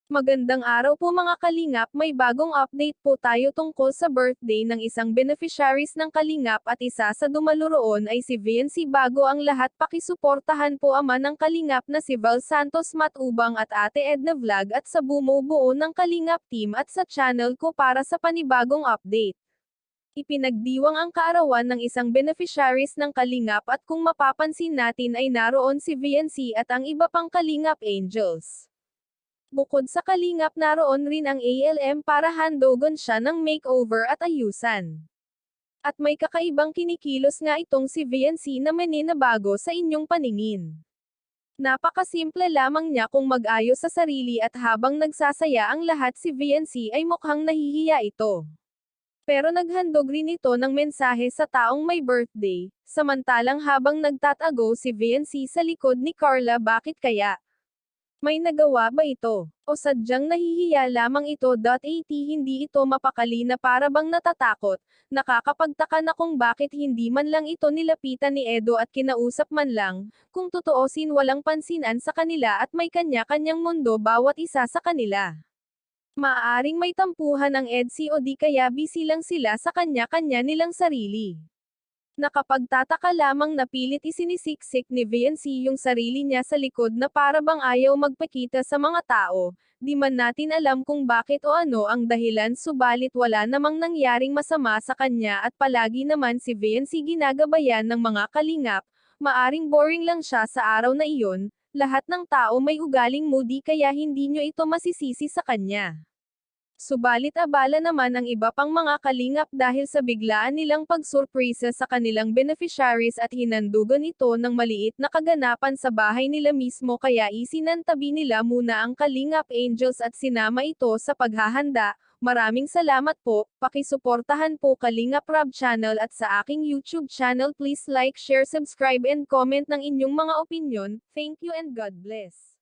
Magandang araw po mga kalingap, may bagong update po tayo tungkol sa birthday ng isang beneficiaries ng kalingap at isa sa dumalo roon ay si Vincy. Bago ang lahat, pakisuportahan po ama ng kalingap na si Val Santos Matubang at Ate Edna Vlog at sa bumubuo ng kalingap team at sa channel ko para sa panibagong update. Ipinagdiwang ang kaarawan ng isang beneficiaries ng kalingap at kung mapapansin natin ay naroon si Vincy at ang iba pang kalingap angels. Bukod sa kalingap naroon rin ang ALM para handogon siya ng makeover at ayusan. At may kakaibang kinikilos nga itong si VNC na maninabago sa inyong paningin. Napakasimple lamang niya kung mag-ayos sa sarili at habang nagsasaya ang lahat si VNC ay mukhang nahihiya ito. Pero naghandog rin ito ng mensahe sa taong may birthday, samantalang habang nagtatago si VNC sa likod ni Carla. Bakit kaya? May nagawa ba ito? O sadyang nahihiya lamang ito? At hindi ito mapakali na para bang natatakot, nakakapagtaka na kung bakit hindi man lang ito nilapitan ni Edo at kinausap man lang, kung tutuusin walang pansinan sa kanila at may kanya-kanyang mundo bawat isa sa kanila. Maaaring may tampuhan ang EDSI o di kaya busy lang sila sa kanya-kanya nilang sarili. Nakapagtataka lamang na pilit isinisiksik ni VNC yung sarili niya sa likod na para bang ayaw magpakita sa mga tao, di man natin alam kung bakit o ano ang dahilan, subalit wala namang nangyaring masama sa kanya at palagi naman si VNC ginagabayan ng mga kalingap. Maaring boring lang siya sa araw na iyon, lahat ng tao may ugaling moody kaya hindi nyo ito masisisi sa kanya. Subalit abala naman ang iba pang mga kalingap dahil sa biglaan nilang pagsurpresa sa kanilang beneficiaries at hinandugan ito ng maliit na kaganapan sa bahay nila mismo, kaya isinantabi nila muna ang kalingap angels at sinama ito sa paghahanda. Maraming salamat po, pakisuportahan po Kalingap Rob channel at sa aking YouTube channel. Please like, share, subscribe and comment ng inyong mga opinion. Thank you and God bless.